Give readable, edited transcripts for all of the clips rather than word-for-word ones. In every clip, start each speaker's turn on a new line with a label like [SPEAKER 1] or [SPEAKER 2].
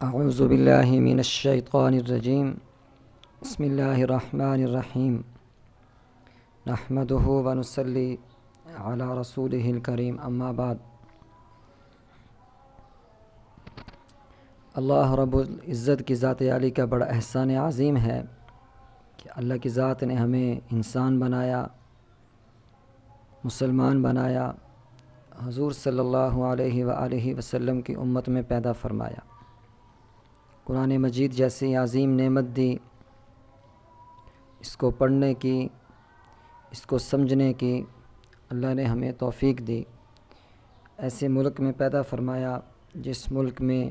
[SPEAKER 1] اعوذ باللہ من الشیطان الرجیم بسم اللہ الرحمن الرحیم نحمدہ ونصلی علی رسولہ الکریم اما بعد۔ اللہ رب العزت کی ذات عالی کا بڑا احسان عظیم ہے کہ اللہ کی ذات نے ہمیں انسان بنایا، مسلمان بنایا، حضور صلی اللہ علیہ وآلہ وسلم کی امت میں پیدا فرمایا، قرآن مجید جیسی عظیم نعمت دی، اس کو پڑھنے کی، اس کو سمجھنے کی اللہ نے ہمیں توفیق دی۔ ایسے ملک میں پیدا فرمایا جس ملک میں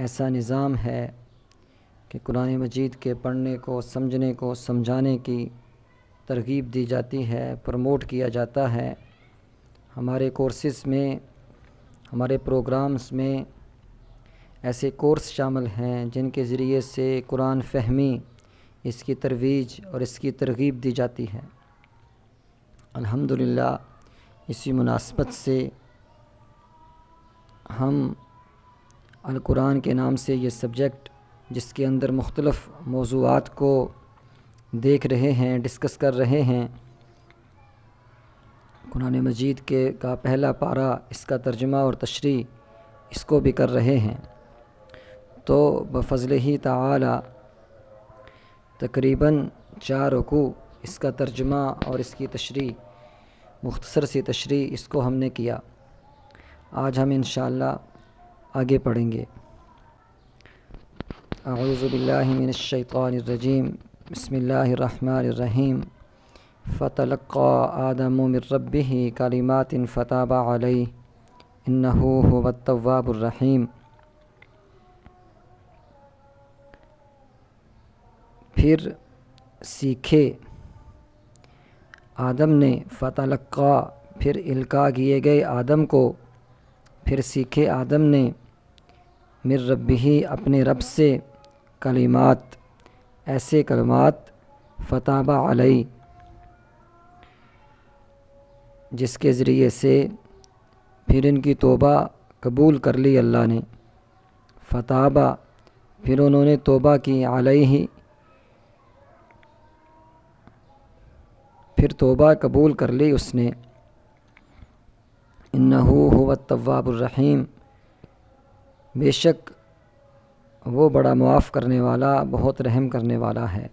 [SPEAKER 1] ایسا نظام ہے کہ قرآن مجید کے پڑھنے کو، سمجھنے کو، سمجھانے کی ترغیب دی جاتی ہے، پروموٹ کیا جاتا ہے۔ ہمارے کورسز میں، ہمارے پروگرامز میں ایسے کورس شامل ہیں جن کے ذریعے سے قرآن فہمی، اس کی ترویج اور اس کی ترغیب دی جاتی ہے۔ الحمدللہ اسی مناسبت سے ہم القرآن کے نام سے یہ سبجیکٹ، جس کے اندر مختلف موضوعات کو دیکھ رہے ہیں، ڈسکس کر رہے ہیں، قرآن مجید کا پہلا پارہ، اس کا ترجمہ اور تشریح اس کو بھی کر رہے ہیں، تو بفضلہ تعالی تقریباً 4 رکوع اس کا ترجمہ اور اس کی تشریح، مختصر سی تشریح اس کو ہم نے کیا۔ آج ہم انشاءاللہ آگے پڑھیں گے۔ اعوذ باللہ من الشیطان الرجیم بسم اللہ الرحمن الرحیم فتلقى آدم من ربہ کلمات فتاب علیہ انہ هو التواب الرحیم۔ پھر سیکھے آدم نے، فتلقى پھر القاء کیے گئے آدم کو، پھر سیکھے آدم نے، من ربہ اپنے رب سے، کلمات ایسے کلمات، فتاب علیہ جس کے ذریعے سے پھر ان کی توبہ قبول کر لی اللہ نے، فتابہ پھر انہوں نے توبہ کی، علیہ پھر توبہ قبول کر لی اس نے، انہ هو التواب الرحیم بے شک وہ بڑا معاف کرنے والا، بہت رحم کرنے والا ہے۔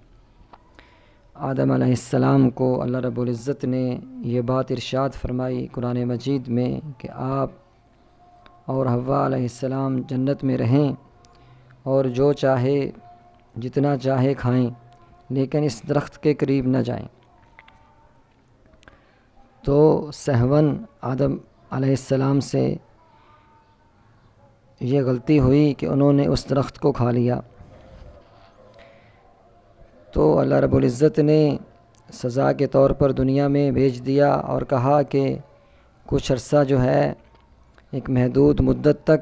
[SPEAKER 1] آدم علیہ السلام کو اللہ رب العزت نے یہ بات ارشاد فرمائی قرآن مجید میں کہ آپ اور حوا علیہ السلام جنت میں رہیں اور جو چاہے جتنا چاہے کھائیں، لیکن اس درخت کے قریب نہ جائیں۔ تو سہون آدم علیہ السلام سے یہ غلطی ہوئی کہ انہوں نے اس درخت کو کھا لیا، تو اللہ رب العزت نے سزا کے طور پر دنیا میں بھیج دیا اور کہا کہ کچھ عرصہ جو ہے، ایک محدود مدت تک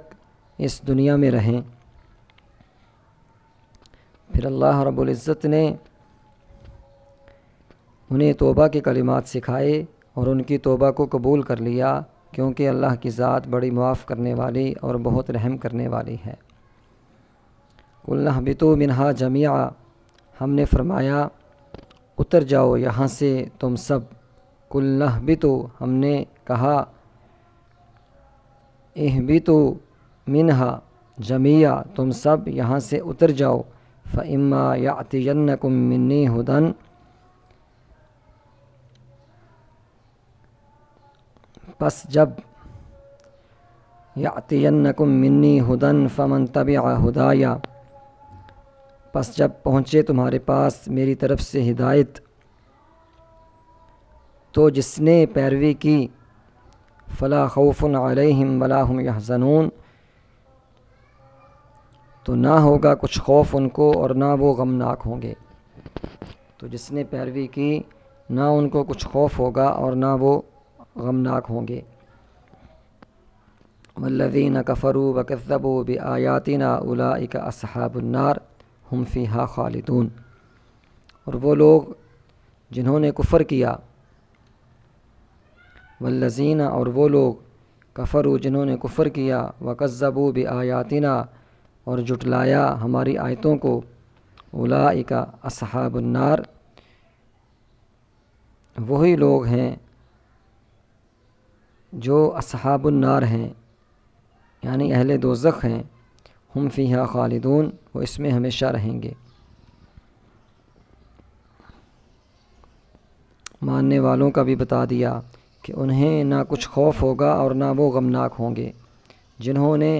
[SPEAKER 1] اس دنیا میں رہیں۔ پھر اللہ رب العزت نے انہیں توبہ کے کلمات سکھائے اور ان کی توبہ کو قبول کر لیا، کیونکہ اللہ کی ذات بڑی معاف کرنے والی اور بہت رحم کرنے والی ہے۔ قُلْنَا اهْبِطُوا مِنْهَا جَمِيعًا ہم نے فرمایا اتر جاؤ یہاں سے تم سب، قُلْنَا اهْبِطُوا ہم نے کہا اهْبِطُوا مِنْهَا جَمِيعًا تم سب یہاں سے اتر جاؤ، فَإِمَّا يَأْتِيَنَّكُم مِّنِّي هُدًى پس جب یأتینکم منی ہدن فمن تبع ہدایا پس جب پہنچے تمہارے پاس میری طرف سے ہدایت، تو جس نے پیروی کی، فلا خوف علیہم ولا هم یحزنون تو نہ ہوگا کچھ خوف ان کو اور نہ وہ غمناک ہوں گے۔ تو جس نے پیروی کی، نہ ان کو کچھ خوف ہوگا اور نہ وہ غمناک ہوں گے۔ والذین کفروا وکذبوا بآیاتنا اولئک اصحاب النار ہم فیہا خالدون اور وہ لوگ جنہوں نے کفر کیا، والذین اور وہ لوگ کفروا جنہوں نے کفر کیا، وکذبوا بآیاتنا اور جھٹلایا ہماری آیتوں کو، اولئک اصحاب النار وہی لوگ ہیں جو اصحاب النار ہیں، یعنی اہل دوزخ ہیں، ہم فیہا خالدون وہ اس میں ہمیشہ رہیں گے۔ ماننے والوں کا بھی بتا دیا کہ انہیں نہ کچھ خوف ہوگا اور نہ وہ غمناک ہوں گے، جنہوں نے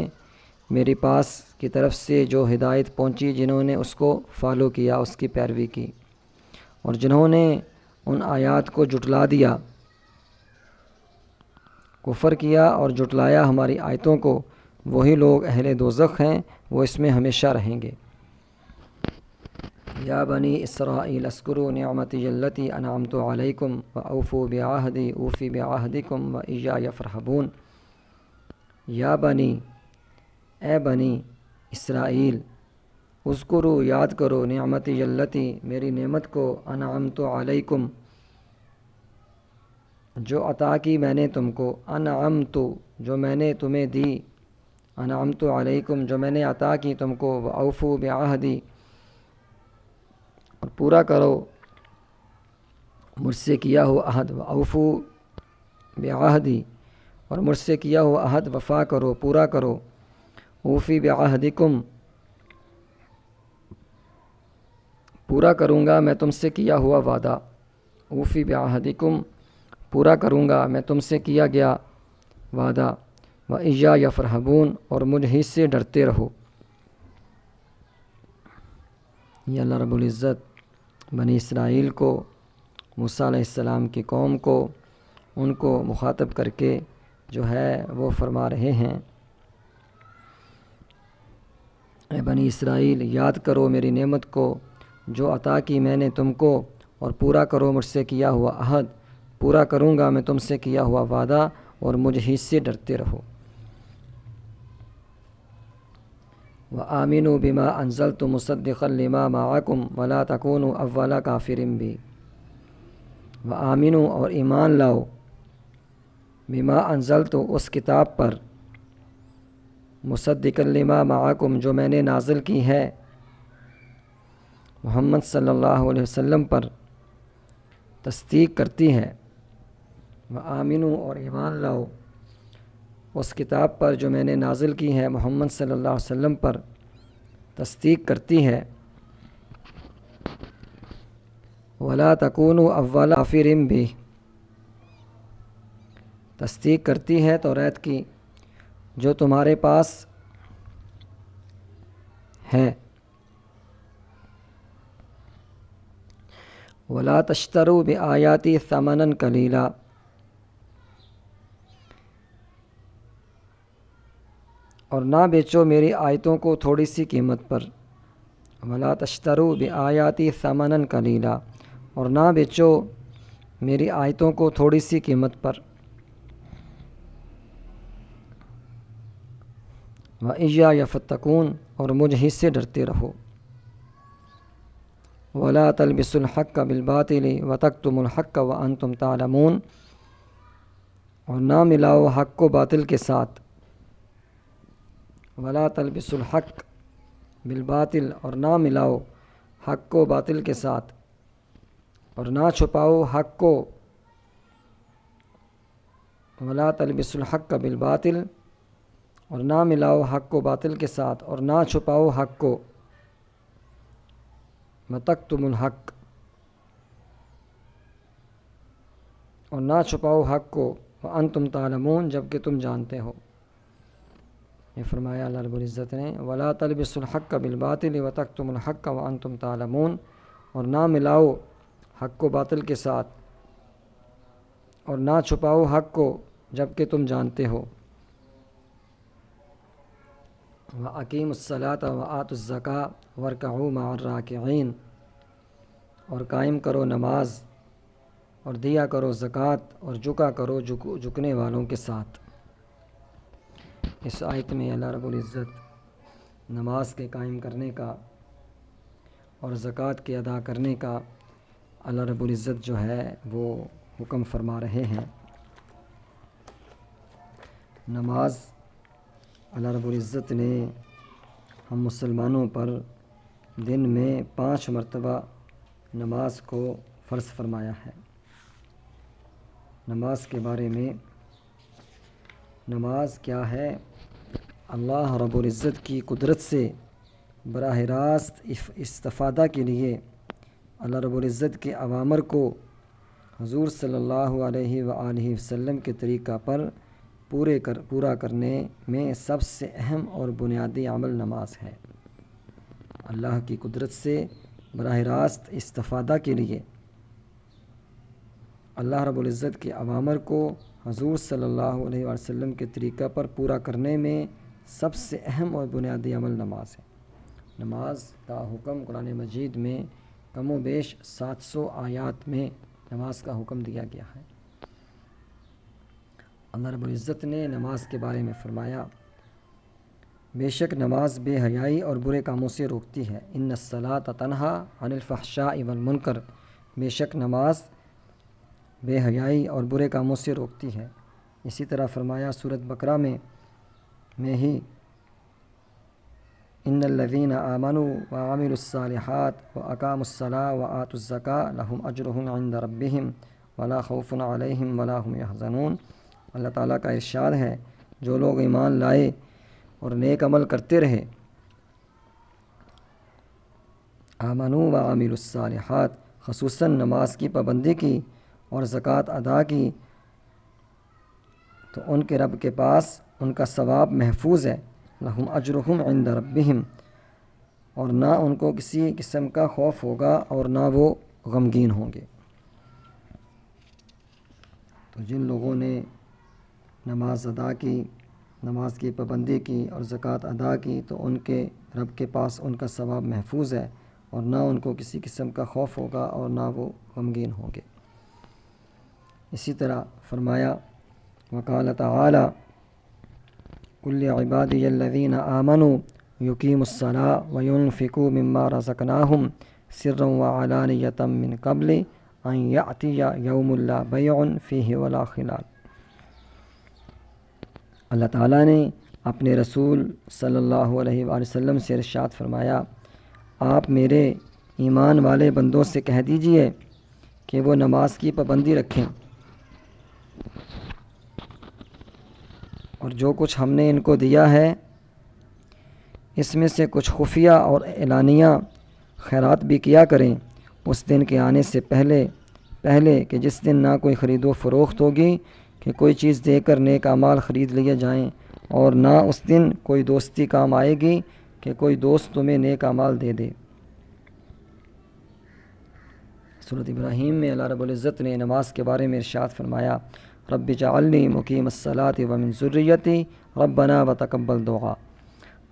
[SPEAKER 1] میری پاس کی طرف سے جو ہدایت پہنچی، جنہوں نے اس کو فالو کیا، اس کی پیروی کی، اور جنہوں نے ان آیات کو جھٹلا دیا، کفر کیا اور جھٹلایا ہماری آیتوں کو، وہی لوگ اہل دوزخ ہیں، وہ اس میں ہمیشہ رہیں گے۔ یا بنی اسرائیل اذکروا نعمتی التی انعمت علیکم واوفوا بعہدی اوفی بعہدکم وایای فارہبون۔ یا بنی، اے بنی اسرائیل، اذکروا یاد کرو، نعمتی التی میری نعمت کو، انعمت علیکم جو عطا کی میں نے تم کو، انعمت جو میں نے تمہیں دی، انعمت علیکم جو میں نے عطا کی تم کو، واوفوا بعہدی اور پورا کرو مجھ سے کیا ہوا عہد، واوفوا بعہدی اور مجھ سے کیا ہوا عہد وفا کرو، پورا کرو، اوفی بعہدکم پورا کروں گا میں تم سے کیا ہوا وعدہ، اوفی بعہدکم پورا کروں گا میں تم سے کیا گیا وعدہ، وایای فارہبون اور مجھ ہی سے ڈرتے رہو۔ یہ اللہ رب العزت بنی اسرائیل کو، موسیٰ علیہ السلام کی قوم کو، ان کو مخاطب کر کے جو ہے وہ فرما رہے ہیں، اے بنی اسرائیل یاد کرو میری نعمت کو جو عطا کی میں نے تم کو، اور پورا کرو مجھ سے کیا ہوا عہد، پورا کروں گا میں تم سے کیا ہوا وعدہ، اور مجھ ہی سے ڈرتے رہو۔ وآمنوا بما انزلت مصدقا لما معکم ولا تکونوا اول کافر بہ۔ وآمنوا اور ایمان لاؤ، بما انزلت اس کتاب پر، مصدقا لما معکم جو میں نے نازل کی ہے محمد صلی اللہ علیہ وسلم پر، تصدیق کرتی ہے۔ وآمنوا اور ایمان لاؤ اس کتاب پر جو میں نے نازل کی ہے محمد صلی اللہ علیہ وسلم پر، تصدیق کرتی ہے۔ ولا تکونوا اول کافر بہ تصدیق کرتی ہے توریت کی جو تمہارے پاس ہے۔ ولا تشتروا بآیاتی ثمنا قلیلا اور نہ بیچو میری آیتوں کو تھوڑی سی قیمت پر۔ ولا تشتروا بآیاتی ثمنا قلیلا اور نہ بیچو میری آیتوں کو تھوڑی سی قیمت پر۔ وایای فاتقون اور مجھ ہی سے ڈرتے رہو۔ ولا تلبسوا الحق بالباطل وتکتموا الحق وانتم تعلمون اور نہ ملاؤ حق کو باطل کے ساتھ۔ ولا تلبسوا الحق بالباطل اور نہ ملاؤ حق کو باطل کے ساتھ، اور نہ چھپاؤ حق کو۔ ولا تلبسوا الحق بالباطل اور نہ ملاؤ حق کو باطل کے ساتھ، اور نہ چھپاؤ حق کو۔ وتکتموا الحق اور نہ چھپاؤ حق کو، وانتم تعلمون جبکہ تم جانتے ہو۔ یہ فرمایا اللہ رب العزت نے، ولا تلبسوا الحق بالباطل وتکتموا الحق وانتم تعلمون اور نہ ملاؤ حق کو باطل کے ساتھ، اور نہ چھپاؤ حق کو جبکہ تم جانتے ہو۔ وَأَقِیمُوا الصَّلَاةَ وَآتُوا الزَّکَاةَ وَارْکَعُوا مَعَ الرَّاکِعِینَ اور قائم کرو نماز اور دیا کرو زکوٰۃ اور جھکا کرو جھکنے والوں کے ساتھ۔ اس آیت میں اللہ رب العزت نماز کے قائم کرنے کا اور زکوٰۃ کے ادا کرنے کا اللہ رب العزت جو ہے وہ حکم فرما رہے ہیں۔ نماز اللہ رب العزت نے ہم مسلمانوں پر دن میں 5 مرتبہ نماز کو فرض فرمایا ہے۔ نماز کے بارے میں، نماز کیا ہے؟ اللہ رب العزت کی قدرت سے براہ راست استفادہ کے لیے اللہ رب العزت کے اوامر کو حضور صلی اللہ علیہ وآلہ وسلم کے طریقہ پر پورا کرنے میں سب سے اہم اور بنیادی عمل نماز ہے۔ اللہ کی قدرت سے براہ راست استفادہ کے لیے اللہ رب العزت کے اوامر کو حضور صلی اللہ علیہ وسلم کے طریقہ پر پورا کرنے میں سب سے اہم اور بنیادی عمل نماز ہے۔ نماز کا حکم قرآن مجید میں کم و بیش 700 آیات میں نماز کا حکم دیا گیا ہے۔ اللہ رب العزت نے نماز کے بارے میں فرمایا، بے شک نماز بے حیائی اور برے کاموں سے روکتی ہے۔ ان الصلاۃ تنہی عن الفحشاء والمنکر، بے شک نماز بے حیائی اور برے کاموں سے روکتی ہے۔ اسی طرح فرمایا سورۃ بقرہ میں ہی، ان الذین آمنوا وعملوا الصالحات واقاموا الصلاۃ وآتوا الزکاۃ لهم اجرهم عند ربهم ولا خوف علیہم ولا هم یحزنون۔ اللہ تعالیٰ کا ارشاد ہے، جو لوگ ایمان لائے اور نیک عمل کرتے رہے، آمنوا وعملوا الصالحات، خصوصاً نماز کی پابندی کی اور زکوٰۃ ادا کی، تو ان کے رب کے پاس ان کا ثواب محفوظ ہے۔ لہم اجرہم عند ربہم، اور نہ ان کو کسی قسم کا خوف ہوگا اور نہ وہ غمگین ہوں گے۔ تو جن لوگوں نے نماز ادا کی، نماز کی پابندی کی اور زکوٰۃ ادا کی، تو ان کے رب کے پاس ان کا ثواب محفوظ ہے اور نہ ان کو کسی قسم کا خوف ہوگا اور نہ وہ غمگین ہوں گے۔ اسی طرح فرمایا، وقال تعالی قل لعبادی الذین آمنوا یقیموا الصلاۃ وینفقوا مما رزقناہم سرا وعلانیۃ من قبل ان یأتی یوم لا بیع فیہ ولا خلال۔ اللہ تعالیٰ نے اپنے رسول صلی اللہ علیہ وآلہ وسلم سے ارشاد فرمایا، آپ میرے ایمان والے بندوں سے کہہ دیجئے کہ وہ نماز کی پابندی رکھیں، اور جو کچھ ہم نے ان کو دیا ہے اس میں سے کچھ خفیہ اور اعلانیہ خیرات بھی کیا کریں، اس دن کے آنے سے پہلے کہ جس دن نہ کوئی خرید و فروخت ہوگی کہ کوئی چیز دے کر نیک اعمال خرید لیے جائیں، اور نہ اس دن کوئی دوستی کام آئے گی کہ کوئی دوست تمہیں نیک اعمال دے دے۔ سورۃ ابراہیم میں اللہ رب العزت نے نماز کے بارے میں ارشاد فرمایا، رب اجعلنی مقیم الصلاۃ ومن ذریتی ربنا وتقبل دعا۔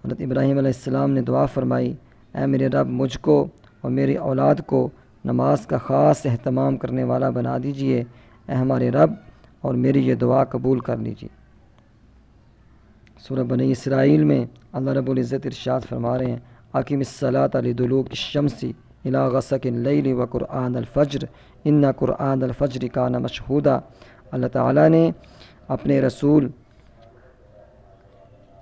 [SPEAKER 1] حضرت ابراہیم علیہ السلام نے دعا فرمائی، اے میرے رب، مجھ کو اور میری اولاد کو نماز کا خاص اہتمام کرنے والا بنا دیجئے، اے ہمارے رب، اور میری یہ دعا قبول کر لیجیے۔ سورہ بنی اسرائیل میں اللہ رب العزت ارشاد فرما رہے ہیں، اقم الصلاۃ لدلوک الشمس الی غسق اللیل وقرآن الفجر ان قرآن الفجر کان مشہودا۔ اللہ تعالیٰ نے اپنے رسول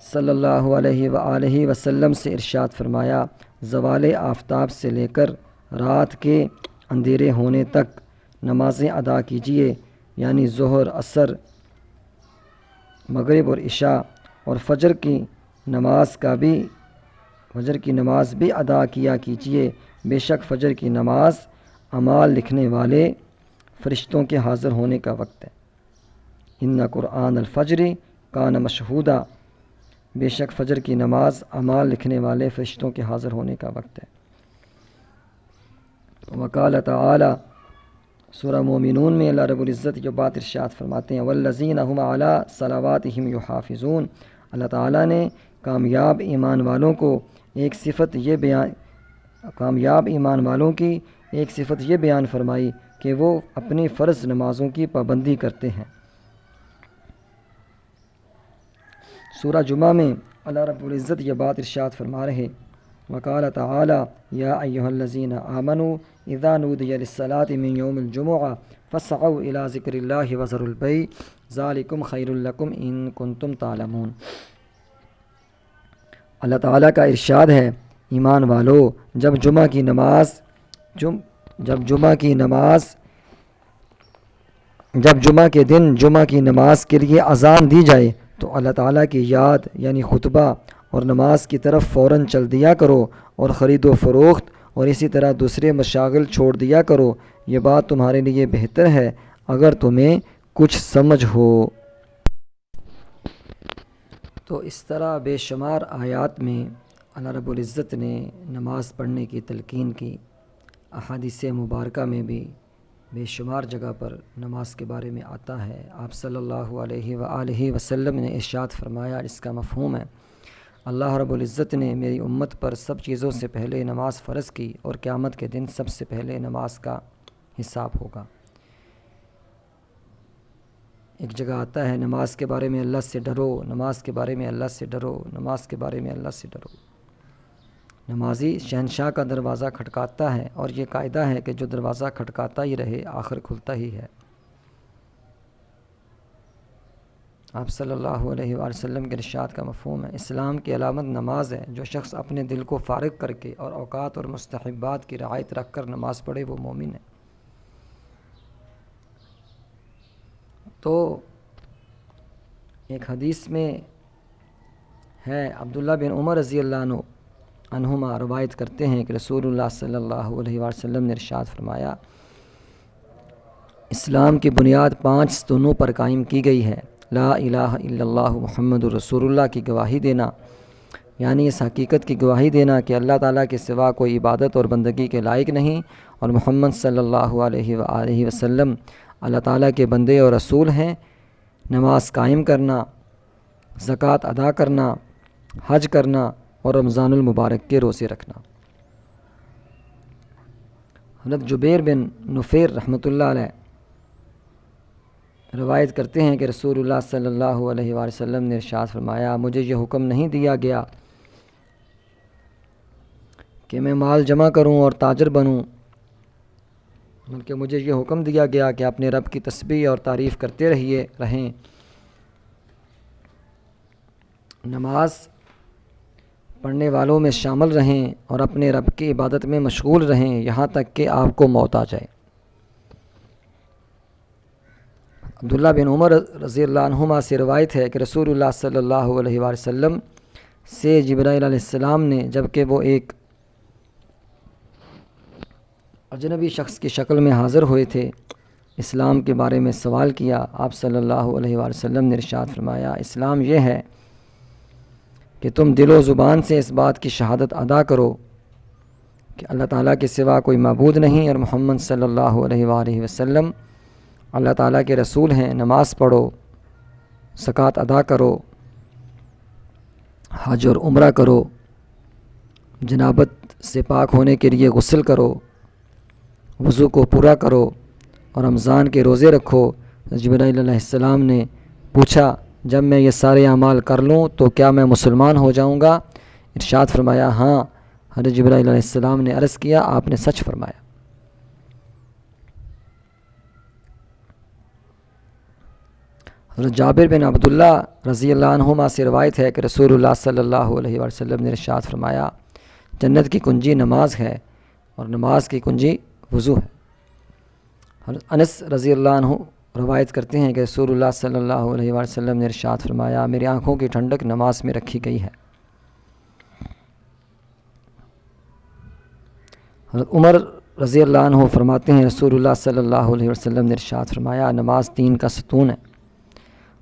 [SPEAKER 1] صلی اللہ علیہ وآلہ وسلم سے ارشاد فرمایا، زوال آفتاب سے لے کر رات کے اندھیرے ہونے تک نمازیں ادا کیجیے، یعنی ظہر، عصر، مغرب اور عشاء، اور فجر کی نماز بھی ادا کیا کیجیے، بے شک فجر کی نماز اعمال لکھنے والے فرشتوں کے حاضر ہونے کا وقت ہے۔ ان قرآن الفجر کان مشہودا، بے شک فجر کی نماز اعمال لکھنے والے فرشتوں کے حاضر ہونے کا وقت ہے۔ وقال تعالی، سورہ مومنون میں اللہ رب العزت جو بات ارشاد فرماتے ہیں، والذین هم علی صلواتہم یحافظون۔ اللہ تعالیٰ نے کامیاب ایمان والوں کی ایک صفت یہ بیان فرمائی کہ وہ اپنی فرض نمازوں کی پابندی کرتے ہیں۔ سورہ جمعہ میں اللہ رب العزت یہ بات ارشاد فرما رہے، وقال تعالی یا ایھا الذین آمنوا اذا نودی للصلاة من یوم الجمعہ فاسعوا الی ذکر اللہ وذروا البیع ذالکم خیر لکم ان کنتم تعلمون۔ اللہ تعالیٰ کا ارشاد ہے، ایمان والو، جب جمعہ کی نماز کے لیے اذان دی جائے تو اللہ تعالیٰ کی یاد یعنی خطبہ اور نماز کی طرف فوراً چل دیا کرو اور خرید و فروخت اور اسی طرح دوسرے مشاغل چھوڑ دیا کرو، یہ بات تمہارے لیے بہتر ہے اگر تمہیں کچھ سمجھ ہو۔ تو اس طرح بے شمار آیات میں اللہ رب العزت نے نماز پڑھنے کی تلقین کی۔ احادیث مبارکہ میں بھی بے شمار جگہ پر نماز کے بارے میں آتا ہے۔ آپ صلی اللہ علیہ وآلہ وسلم نے ارشاد فرمایا، اس کا مفہوم ہے، اللہ رب العزت نے میری امت پر سب چیزوں سے پہلے نماز فرض کی اور قیامت کے دن سب سے پہلے نماز کا حساب ہوگا۔ ایک جگہ آتا ہے، نماز کے بارے میں اللہ سے ڈرو، نماز کے بارے میں اللہ سے ڈرو، نماز کے بارے میں اللہ سے ڈرو۔ نمازی شہنشاہ کا دروازہ کھٹکاتا ہے اور یہ قاعدہ ہے کہ جو دروازہ کھٹکاتا ہی رہے آخر کھلتا ہی ہے۔ آپ صلی اللہ علیہ وآلہ وسلم کے ارشاد کا مفہوم ہے، اسلام کی علامت نماز ہے، جو شخص اپنے دل کو فارغ کر کے اور اوقات اور مستحبات کی رعایت رکھ کر نماز پڑھے وہ مومن ہے۔ تو ایک حدیث میں ہے، عبداللہ بن عمر رضی اللہ عنہما روایت کرتے ہیں کہ رسول اللہ صلی اللہ علیہ وآلہ وسلم نے ارشاد فرمایا، اسلام کی بنیاد 5 ستونوں پر قائم کی گئی ہے، لا الہ الا اللہ محمد رسول اللہ کی گواہی دینا، یعنی اس حقیقت کی گواہی دینا کہ اللہ تعالیٰ کے سوا کوئی عبادت اور بندگی کے لائق نہیں اور محمد صلی اللہ علیہ وآلہ وسلم اللہ تعالیٰ کے بندے اور رسول ہیں، نماز قائم کرنا، زکوٰۃ ادا کرنا، حج کرنا اور رمضان المبارک کے روزے رکھنا۔ حضرت جبیر بن نفیر رحمۃ اللہ علیہ روایت کرتے ہیں کہ رسول اللہ صلی اللہ علیہ وآلہ وسلم نے ارشاد فرمایا، مجھے یہ حکم نہیں دیا گیا کہ میں مال جمع کروں اور تاجر بنوں، بلکہ مجھے یہ حکم دیا گیا کہ اپنے رب کی تسبیح اور تعریف کرتے رہیں، نماز پڑھنے والوں میں شامل رہیں اور اپنے رب کی عبادت میں مشغول رہیں یہاں تک کہ آپ کو موت آ جائے۔ عبداللہ بن عمر رضی اللہ عنہما سے روایت ہے کہ رسول اللہ صلی اللہ علیہ وآلہ وسلم سے جبرائیل علیہ السلام نے، جبکہ وہ ایک اجنبی شخص کی شکل میں حاضر ہوئے تھے، اسلام کے بارے میں سوال کیا۔ آپ صلی اللہ علیہ وآلہ وسلم نے ارشاد فرمایا، اسلام یہ ہے کہ تم دل و زبان سے اس بات کی شہادت ادا کرو کہ اللہ تعالیٰ کے سوا کوئی معبود نہیں اور محمد صلی اللہ علیہ وآلہ وسلم اللہ تعالیٰ کے رسول ہیں، نماز پڑھو، زکوٰۃ ادا کرو، حج اور عمرہ کرو، جنابت سے پاک ہونے کے لیے غسل کرو، وضو کو پورا کرو اور رمضان کے روزے رکھو۔ جبرائیل علیہ السلام نے پوچھا، جب میں یہ سارے اعمال کر لوں تو کیا میں مسلمان ہو جاؤں گا؟ ارشاد فرمایا، ہاں۔ حضرت جبرائیل علیہ السلام نے عرض کیا، آپ نے سچ فرمایا۔ حضرت جابر بن عبداللہ رضی اللہ عنہما سے روایت ہے کہ رسول اللہ صلی اللہ علیہ وآلہ وسلم نے ارشاد فرمایا، جنت کی کنجی نماز ہے اور نماز کی کنجی وضو ہے۔ حضرت انس رضی اللہ عنہ روایت کرتے ہیں کہ رسول اللہ صلی اللہ علیہ وآلہ وسلم نے ارشاد فرمایا، میری آنکھوں کی ٹھنڈک نماز میں رکھی گئی ہے۔ حضرت عمر رضی اللہ عنہ فرماتے ہیں، رسول اللہ صلی اللہ علیہ وسلم نے ارشاد فرمایا، نماز دین کا ستون ہے۔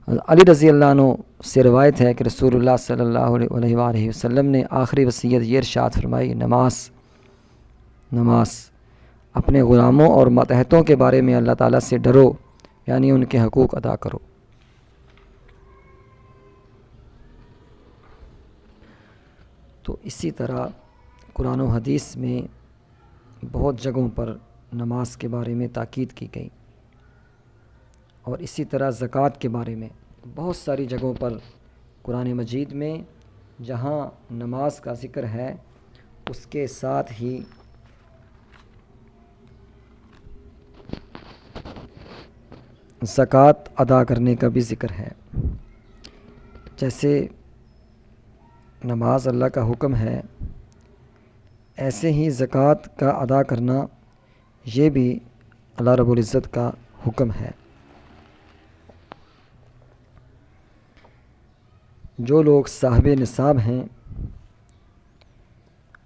[SPEAKER 1] حضرت علی رضی اللہ عنہ سے روایت ہے کہ رسول اللہ صلی اللہ علیہ وآلہ وسلم نے آخری وصیت یہ ارشاد فرمائی، نماز اپنے غلاموں اور ماتحتوں کے بارے میں اللہ تعالیٰ سے ڈرو، یعنی ان کے حقوق ادا کرو۔ تو اسی طرح قرآن و حدیث میں بہت جگہوں پر نماز کے بارے میں تاکید کی گئی، اور اسی طرح زکوٰۃ کے بارے میں بہت ساری جگہوں پر قرآن مجید میں جہاں نماز کا ذکر ہے اس کے ساتھ ہی زکوٰۃ ادا کرنے کا بھی ذکر ہے۔ جیسے نماز اللہ کا حکم ہے، ایسے ہی زکوٰۃ کا ادا کرنا یہ بھی اللہ رب العزت کا حکم ہے۔ جو لوگ صاحب نصاب ہیں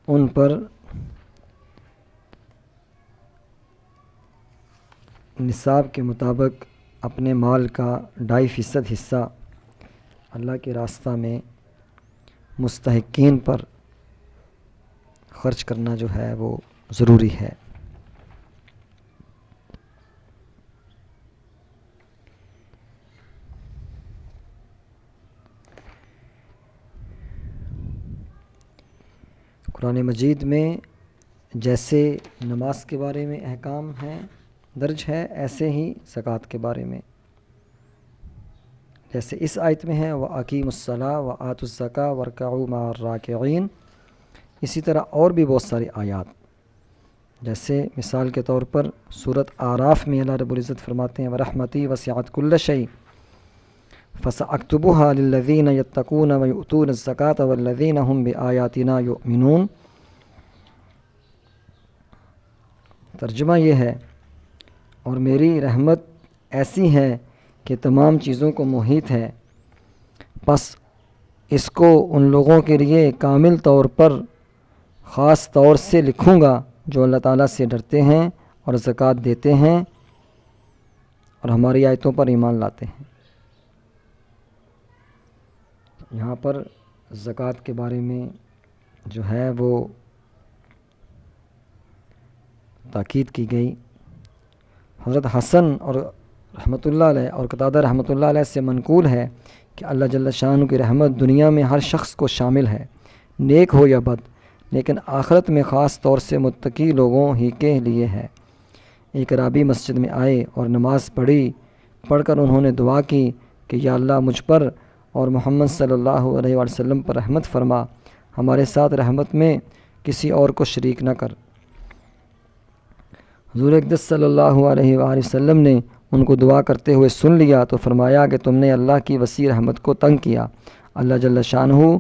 [SPEAKER 1] ان پر نصاب کے مطابق اپنے مال کا 2.5% حصہ اللہ کے راستہ میں مستحقین پر خرچ کرنا جو ہے وہ ضروری ہے۔ قرآن مجید میں جیسے نماز کے بارے میں احکام ہیں درج ہے، ایسے ہی زکوٰۃ کے بارے میں، جیسے اس آیت میں ہے وَأَقِیمُوا الصَّلَاةَ وَآتُوا الزَّکَاةَ وَارْکَعُوا مَعَ الرَّاکِعِینَ۔ اسی طرح اور بھی بہت ساری آیات، جیسے مثال کے طور پر سورۃ اعراف میں اللہ رب العزت فرماتے ہیں وَرَحْمَتِی وَسِعَتْ كُلَّ شَیْءٍ فَسَأَکْتُبُهَا لِلَّذِینَ یَتَّقُونَ وَیُؤْتُونَ الزَّکَاةَ وَالَّذِینَ هُم بِآیاتِنَا یُؤْمِنُونَ۔ ترجمہ یہ ہے، اور میری رحمت ایسی ہے کہ تمام چیزوں کو محیط ہے، بس اس کو ان لوگوں کے لیے کامل طور پر خاص طور سے لکھوں گا جو اللہ تعالیٰ سے ڈرتے ہیں اور زکوٰۃ دیتے ہیں اور ہماری آیتوں پر ایمان لاتے ہیں۔ یہاں پر زکوٰۃ کے بارے میں جو ہے وہ تاکید کی گئی۔ حضرت حسن اور رحمۃ اللہ علیہ اور قتادہ رحمۃ اللہ علیہ سے منقول ہے کہ اللہ جل شانہ کی رحمت دنیا میں ہر شخص کو شامل ہے، نیک ہو یا بد، لیکن آخرت میں خاص طور سے متقی لوگوں ہی کے لیے ہے۔ ایک رابی مسجد میں آئے اور نماز پڑھ کر انہوں نے دعا کی کہ یا اللہ مجھ پر اور محمد صلی اللہ علیہ وسلم پر رحمت فرما، ہمارے ساتھ رحمت میں کسی اور کو شریک نہ کر۔ حضور اقدس صلی اللہ علیہ وآلہ وسلم نے ان کو دعا کرتے ہوئے سن لیا تو فرمایا کہ تم نے اللہ کی وسیع رحمت کو تنگ کیا۔ اللہ جل شانہ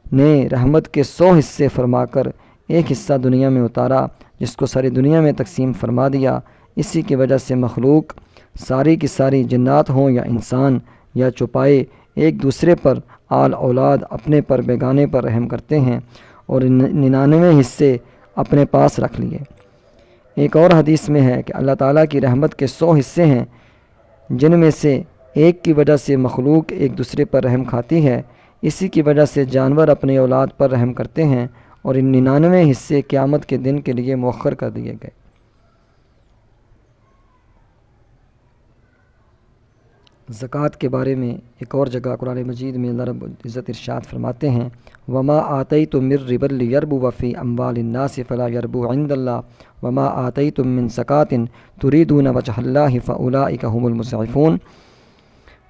[SPEAKER 1] نے رحمت کے 100 حصے فرما کر ایک حصہ دنیا میں اتارا، جس کو ساری دنیا میں تقسیم فرما دیا۔ اسی کی وجہ سے مخلوق ساری کی ساری، جنات ہوں یا انسان یا چوپائے، ایک دوسرے پر، آل اولاد، اپنے پر بیگانے پر رحم کرتے ہیں اور 99 حصے اپنے پاس رکھ لیے۔ ایک اور حدیث میں ہے کہ اللہ تعالیٰ کی رحمت کے 100 حصے ہیں، جن میں سے ایک کی وجہ سے مخلوق ایک دوسرے پر رحم کھاتی ہے، اسی کی وجہ سے جانور اپنی اولاد پر رحم کرتے ہیں، اور ان 99 حصے قیامت کے دن کے لیے مؤخر کر دیے گئے۔ زکوٰۃ کے بارے میں ایک اور جگہ قرآن مجید میں اللہ رب العزت ارشاد فرماتے ہیں وَمَا آتَيْتُم مِّن رِّبًا لِّيَرْبُوَ فِي أَمْوَالِ النَّاسِ فَلَا يَرْبُو عِندَ اللَّهِ وَمَا آتَيْتُم مِّن زَكَاةٍ تُرِيدُونَ وَجْهَ اللَّهِ فَأُولَٰئِكَ هُمُ الْمُضْعِفُونَ۔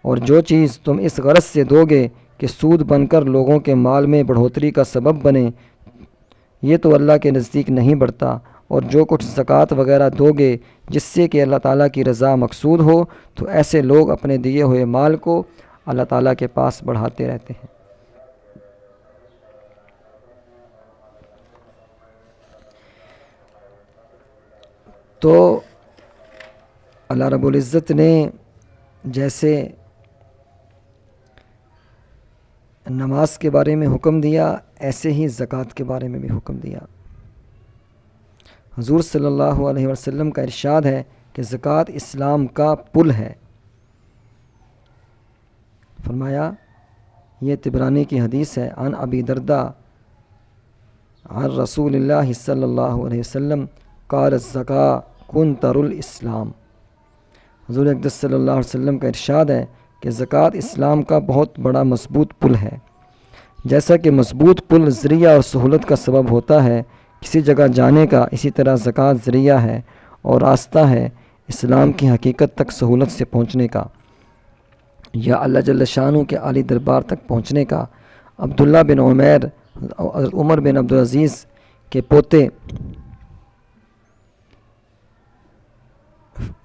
[SPEAKER 1] اور جو چیز تم اس غرض سے دو گے کہ سود بن کر لوگوں کے مال میں بڑھوتری کا سبب بنے، یہ تو اللہ کے نزدیک نہیں بڑھتا، اور جو کچھ زکوٰۃ وغیرہ دو گے جس سے کہ اللہ تعالیٰ کی رضا مقصود ہو، تو ایسے لوگ اپنے دیے ہوئے مال کو اللہ تعالیٰ کے پاس بڑھاتے رہتے ہیں۔ تو اللہ رب العزت نے جیسے نماز کے بارے میں حکم دیا، ایسے ہی زکوٰۃ کے بارے میں بھی حکم دیا۔ حضور صلی اللہ علیہ وسلم کا ارشاد ہے کہ زکوٰۃ اسلام کا پل ہے۔ فرمایا، یہ طبرانی کی حدیث ہے، عن ابی درداء عن رسول اللہ صلی اللہ علیہ وسلم قال الزکاۃ کنتر الاسلام۔ حضور اقدس صلی اللہ علیہ وسلم کا ارشاد ہے کہ زکوٰۃ اسلام کا بہت بڑا مضبوط پل ہے۔ جیسا کہ مضبوط پل ذریعہ اور سہولت کا سبب ہوتا ہے کسی جگہ جانے کا، اسی طرح زکوٰۃ ذریعہ ہے اور راستہ ہے اسلام کی حقیقت تک سہولت سے پہنچنے کا، یا اللہ جل شانہ کے عالی دربار تک پہنچنے کا۔ عبداللہ بن عمر بن عبدالعزیز کے پوتے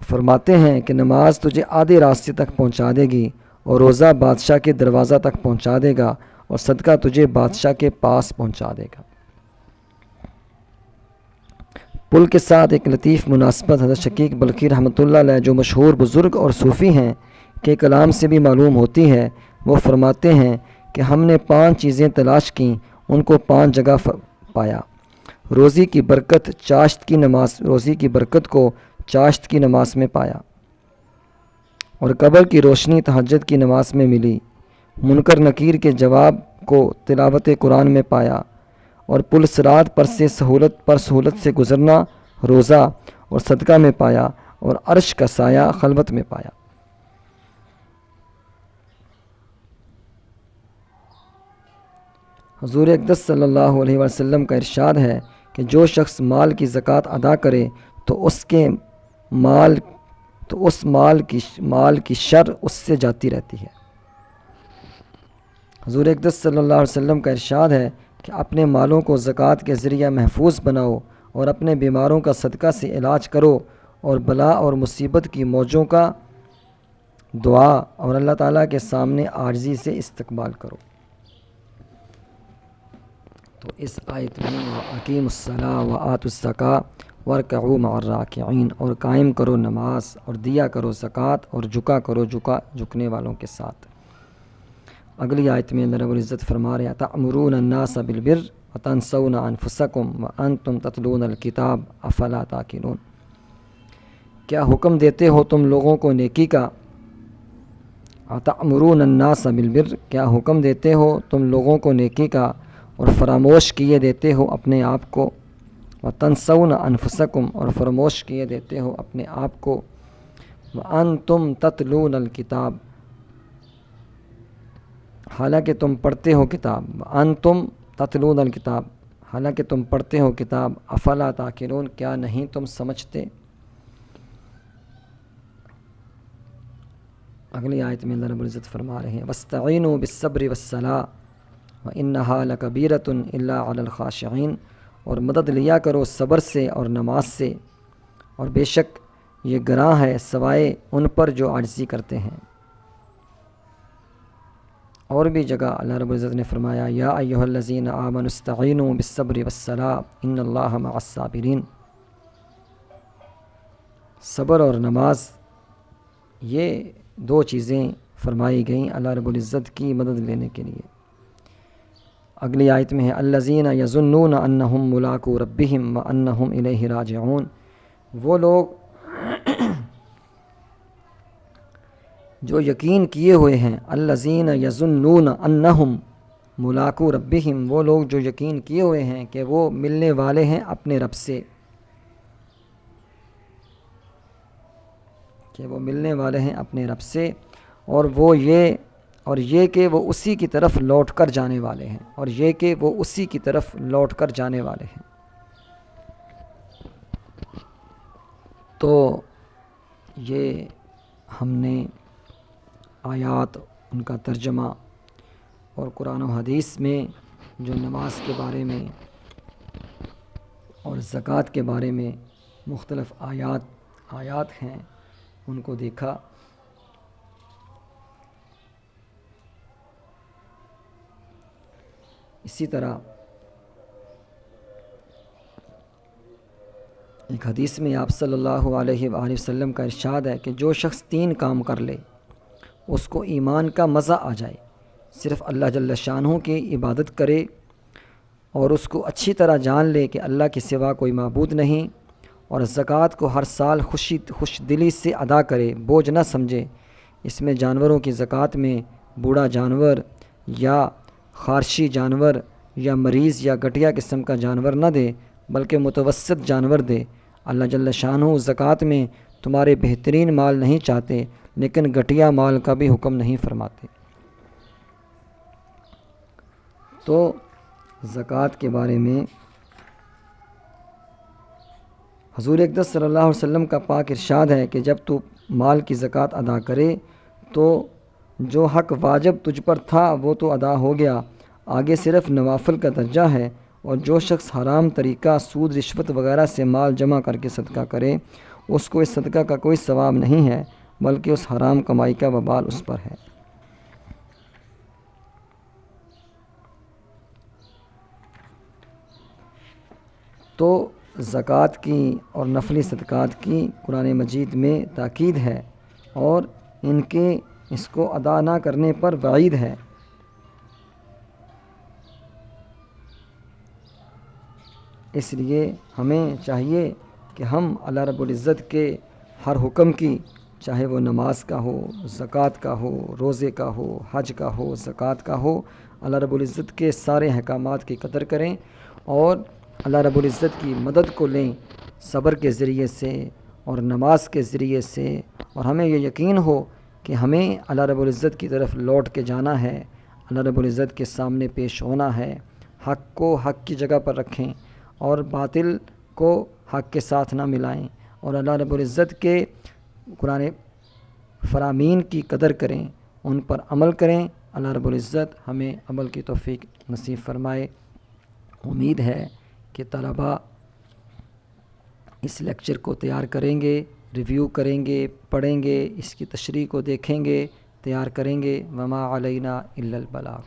[SPEAKER 1] فرماتے ہیں کہ نماز تجھے آدھے راستے تک پہنچا دے گی اور روزہ بادشاہ کے دروازہ تک پہنچا دے گا اور صدقہ تجھے بادشاہ کے پاس پہنچا دے گا۔ پل کے ساتھ ایک لطیف مناسبت حضرت شقیق بلخی رحمۃ اللہ علیہ جو مشہور بزرگ اور صوفی ہیں کے کلام سے بھی معلوم ہوتی ہے۔ وہ فرماتے ہیں کہ ہم نے 5 چیزیں تلاش کیں، ان کو 5 جگہ پایا۔ روزی کی برکت کو چاشت کی نماز میں پایا، اور قبر کی روشنی تہجد کی نماز میں ملی۔ منکر نکیر کے جواب کو تلاوت قرآن میں پایا، اور پل صراط پر سہولت سے گزرنا روزہ اور صدقہ میں پایا، اور عرش کا سایہ خلوت میں پایا۔ حضور اقدس صلی اللہ علیہ وسلم کا ارشاد ہے کہ جو شخص مال کی زکوٰۃ ادا کرے تو اس مال کی شر اس سے جاتی رہتی ہے۔ حضور اقدس صلی اللہ علیہ وسلم کا ارشاد ہے کہ اپنے مالوں کو زکوٰۃ کے ذریعہ محفوظ بناؤ اور اپنے بیماروں کا صدقہ سے علاج کرو، اور بلا اور مصیبت کی موجوں کا دعا اور اللہ تعالیٰ کے سامنے عاجزی سے استقبال کرو۔ تو اس آیت میں وَأَقِیمُوا الصَّلَاةَ وَآتُوا الزَّکَاةَ وَارْکَعُوا مَعَ الرَّاکِعِینَ، اور قائم کرو نماز اور دیا کرو زکوٰۃ اور جھکنے والوں کے ساتھ۔ اگلی آیت میں اللہ رب العزت فرما رہے ہیں تَأْمُرُونَ النَّاسَ بِالْبِرِّ وَتَنْسَوْنَ أَنفُسَکُمْ وَأَنْتُمْ تَتْلُونَ الْکِتَابَ أَفَلَا تَعْقِلُونَ، کیا حکم دیتے ہو تم لوگوں کو نیکی کا؟ تَأْمُرُونَ النَّاسَ بِالْبِرِّ، کیا حکم دیتے ہو تم لوگوں کو نیکی کا اور فراموش کیے دیتے ہو اپنے آپ کو؟ وَتَنْسَوْنَ أَنفُسَکُمْ، اور فراموش کیے دیتے ہو اپنے آپ کو۔ وَأَنْتُمْ تَتْلُونَ الْکِتَابَ، حالانکہ تم پڑھتے ہو کتاب۔ وَأَنْتُمْ تَتْلُونَ الْکِتَابَ، حالانکہ تم پڑھتے ہو کتاب۔ أَفَلَا تَعْقِلُونَ، کیا نہیں تم سمجھتے؟ اگلی آیت میں اللہ رب العزت فرما رہے ہیں وَاسْتَعِینُوا بِالصَّبْرِ وَالصَّلَاةِ وَإِنَّهَا لَكَبِیرَةٌ إِلَّا عَلَى الْخَاشِعِینَ، اور مدد لیا کرو صبر سے اور نماز سے، اور بے شک یہ گراں ہے سوائے ان پر جو عاجزی کرتے ہیں۔ اور بھی جگہ اللہ رب العزت نے فرمایا یا ایھا الذین آمنوا استعینوا بالصبر والصلاۃ ان اللہ مع الصابرین، صبر اور نماز، یہ 2 چیزیں فرمائی گئیں اللہ رب العزت کی مدد لینے کے لیے۔ اگلی آیت میں ہے الذین یظنون انہم ملاقو ربہم وانہم الیہ راجعون، وہ لوگ جو یقین کیے ہوئے ہیں، الذین یظنون انہم ملاقو ربہم، وہ لوگ جو یقین کیے ہوئے ہیں کہ وہ ملنے والے ہیں اپنے رب سے، کہ وہ ملنے والے ہیں اپنے رب سے، اور یہ کہ وہ اسی کی طرف لوٹ کر جانے والے ہیں، اور یہ کہ وہ اسی کی طرف لوٹ کر جانے والے ہیں۔ تو یہ ہم نے آیات، ان کا ترجمہ، اور قرآن و حدیث میں جو نماز کے بارے میں اور زکوٰۃ کے بارے میں مختلف آیات ہیں ان کو دیکھا۔ اسی طرح ایک حدیث میں آپ صلی اللہ علیہ وآلہ وسلم کا ارشاد ہے کہ جو شخص 3 کام کر لے اس کو ایمان کا مزہ آ جائے، صرف اللہ جل شانہ کی عبادت کرے اور اس کو اچھی طرح جان لے کہ اللہ کے سوا کوئی معبود نہیں، اور زکوٰۃ کو ہر سال خوش دلی سے ادا کرے، بوجھ نہ سمجھے۔ اس میں جانوروں کی زکوٰۃ میں بوڑھا جانور یا خارشی جانور یا مریض یا گٹھیا قسم کا جانور نہ دے بلکہ متوسط جانور دے۔ اللہ جل شانہ زکوٰۃ میں تمہارے بہترین مال نہیں چاہتے، لیکن گٹھیا مال کا بھی حکم نہیں فرماتے۔ تو زکوٰۃ کے بارے میں حضور اقدس صلی اللہ علیہ وسلم کا پاک ارشاد ہے کہ جب تو مال کی زکوٰۃ ادا کرے تو جو حق واجب تجھ پر تھا وہ تو ادا ہو گیا، آگے صرف نوافل کا درجہ ہے، اور جو شخص حرام طریقہ سود رشوت وغیرہ سے مال جمع کر کے صدقہ کرے اس کو اس صدقہ کا کوئی ثواب نہیں ہے بلکہ اس حرام کمائی کا وبال اس پر ہے۔ تو زکوٰۃ کی اور نفلی صدقات کی قرآن مجید میں تاکید ہے اور اس کو ادا نہ کرنے پر وعید ہے۔ اس لیے ہمیں چاہیے کہ ہم اللہ رب العزت کے ہر حکم کی، چاہے وہ نماز کا ہو، زکوٰۃ کا ہو، روزے کا ہو، حج کا ہو، زکوٰۃ کا ہو، اللہ رب العزت کے سارے احکامات کی قدر کریں اور اللہ رب العزت کی مدد کو لیں صبر کے ذریعے سے اور نماز کے ذریعے سے، اور ہمیں یہ یقین ہو کہ ہمیں اللہ رب العزت کی طرف لوٹ کے جانا ہے، اللہ رب العزت کے سامنے پیش ہونا ہے۔ حق کو حق کی جگہ پر رکھیں اور باطل کو حق کے ساتھ نہ ملائیں، اور اللہ رب العزت کے قرآن فرامین کی قدر کریں، ان پر عمل کریں۔ اللہ رب العزت ہمیں عمل کی توفیق نصیب فرمائے۔ امید ہے کہ طلباء اس لیکچر کو تیار کریں گے، ریویو کریں گے، پڑھیں گے، اس کی تشریح کو دیکھیں گے، تیار کریں گے۔ وما علینا الا البلاغ۔